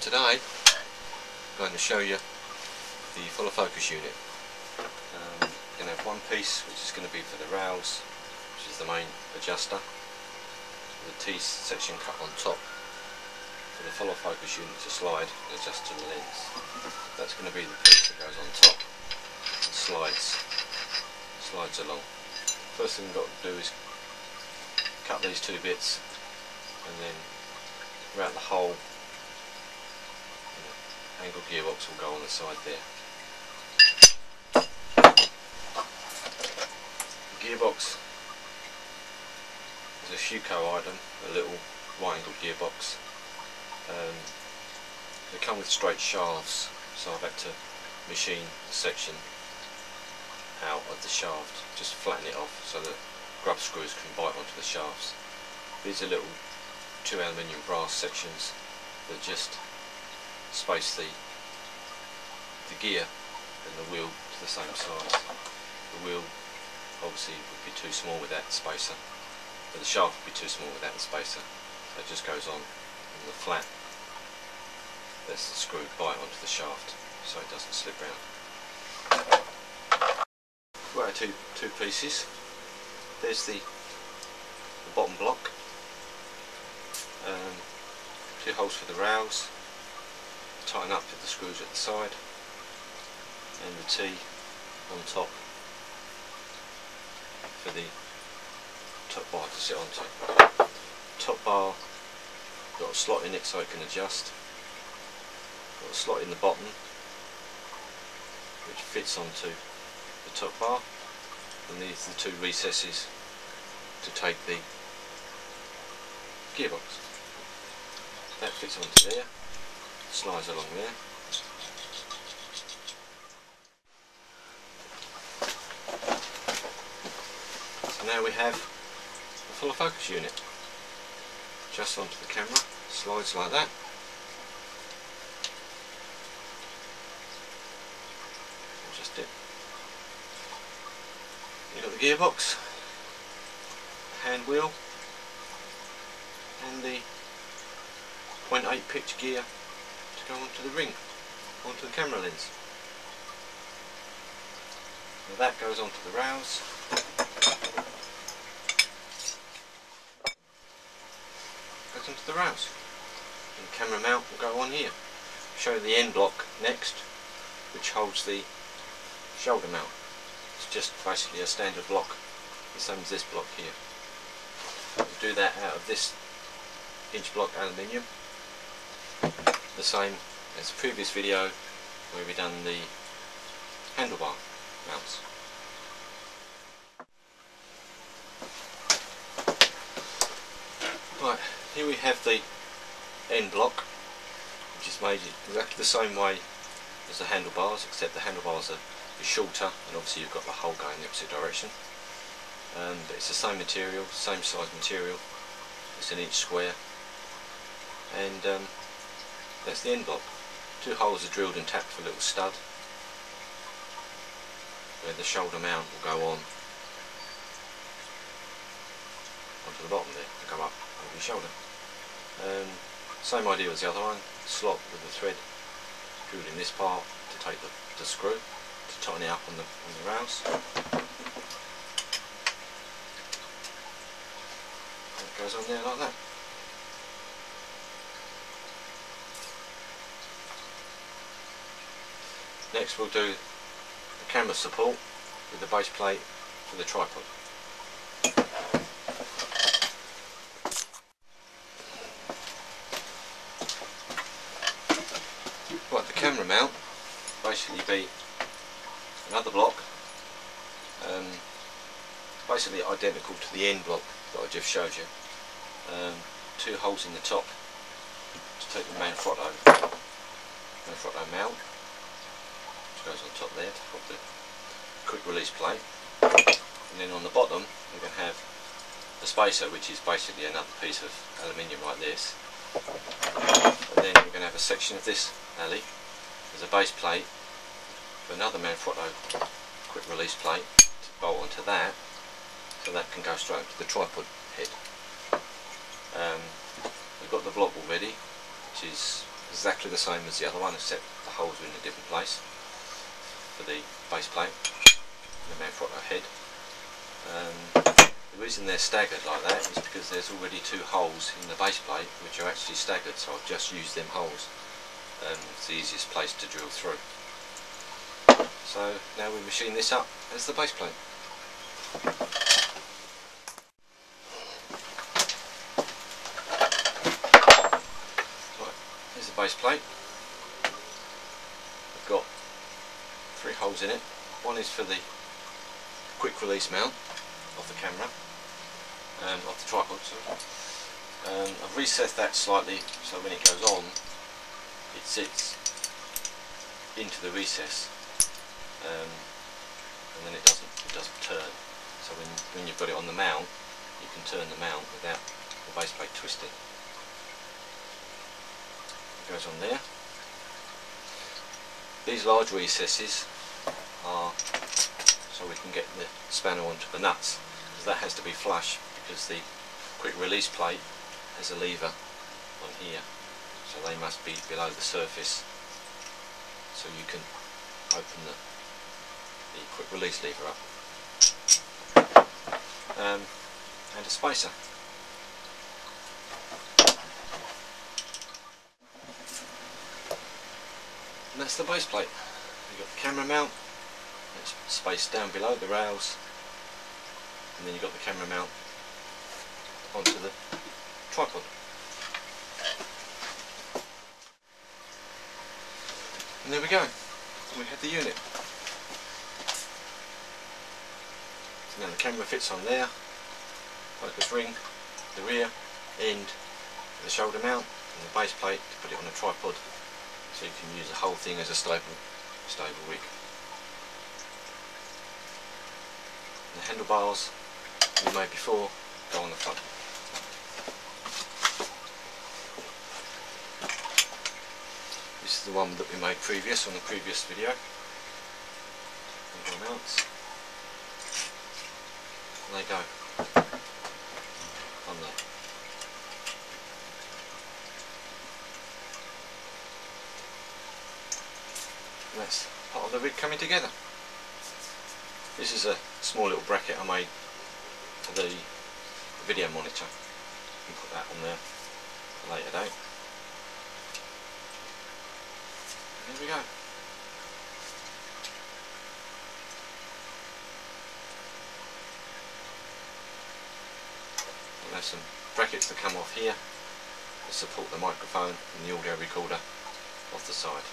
Today I'm going to show you the fuller focus unit. We're going to have one piece which is going to be for the rails, which is the main adjuster, with the T-section cut on top for the fuller focus unit to slide and adjust to the lens. That's going to be the piece that goes on top and slides along. First thing we've got to do is cut these two bits, and then around the hole angled gearbox will go on the side there. The gearbox is a Schuco item, a little right angled gearbox. They come with straight shafts, so I've had to machine the section out of the shaft, just flatten it off so that grub screws can bite onto the shafts. These are little 2 aluminium brass sections that just space the gear and the wheel to the same size. The wheel obviously would be too small with that spacer, but the shaft would be too small without the spacer, so it just goes on the flat. That's the screw bite onto the shaft so it doesn't slip round. We've got our two pieces. There's the bottom block, 2 holes for the rails, tighten up with the screws at the side, and the T on top for the top bar to sit onto. Top bar got a slot in it so it can adjust. Got a slot in the bottom which fits onto the top bar, and these are the 2 recesses to take the gearbox. That fits onto there, slides along there. So now we have a fuller focus unit. Just onto the camera, slides like that. Just it. You've got the gearbox, hand wheel, and the 0.8 pitch gear to go onto the ring, onto the camera lens. Now that goes onto the rails. Goes onto the rails. And the camera mount will go on here. I'll show you the end block next, which holds the shoulder mount. It's just basically a standard block, the same as this block here. We'll do that out of this inch block aluminium, the same as the previous video where we done the handlebar mounts. Right, here we have the end block, which is made exactly the same way as the handlebars, except the handlebars are shorter, and obviously you've got the hole going in the opposite direction. But it's the same material, same size material. It's an inch square, and that's the end block. 2 holes are drilled and tapped for a little stud, where the shoulder mount will go on onto the bottom there and go up over your shoulder. Same idea as the other one. Slot with the thread drilled in this part to take the screw to tighten it up on the rails. And it goes on there like that. Next we'll do the camera support with the base plate for the tripod. Right, the camera mount basically be another block, basically identical to the end block that I just showed you. 2 holes in the top to take the Manfrotto mount, which goes on top there to put the quick release plate, and then on the bottom we're going to have the spacer, which is basically another piece of aluminium like this, and then we're going to have a section of this alley as a base plate for another Manfrotto quick release plate to bolt onto that, so that can go straight onto the tripod head. We've got the block already, which is exactly the same as the other one, except the holes are in a different place for the base plate, the Manfrotto head. The reason they're staggered like that is because there's already two holes in the base plate which are actually staggered, so I've just used them holes. It's the easiest place to drill through. So now we machine this up as the base plate. Right, here's the base plate. I've got 3 holes in it. One is for the quick release mount of the camera, of the tripod, sorry. I've recessed that slightly so when it goes on it sits into the recess, and then it doesn't turn. So when you've got it on the mount, you can turn the mount without the base plate twisting. It goes on there. These large recesses are so we can get the spanner onto the nuts, because that has to be flush because the quick release plate has a lever on here, so they must be below the surface so you can open the quick release lever up. And a spacer. And that's the base plate. You've got the camera mount, it's spaced down below the rails, and then you've got the camera mount onto the tripod. And there we go, we have the unit. So now the camera fits on there, focus ring, the rear end, the shoulder mount, and the base plate to put it on a tripod, so you can use the whole thing as a stable rig. And the handlebars we made before go on the front. This is the one that we made previous on the previous video. Mounts. And they go on there. And that's part of the rig coming together. This is a small little bracket I made for the video monitor. You can put that on there at a later date. And there we go. We'll have some brackets that come off here to support the microphone and the audio recorder off the side.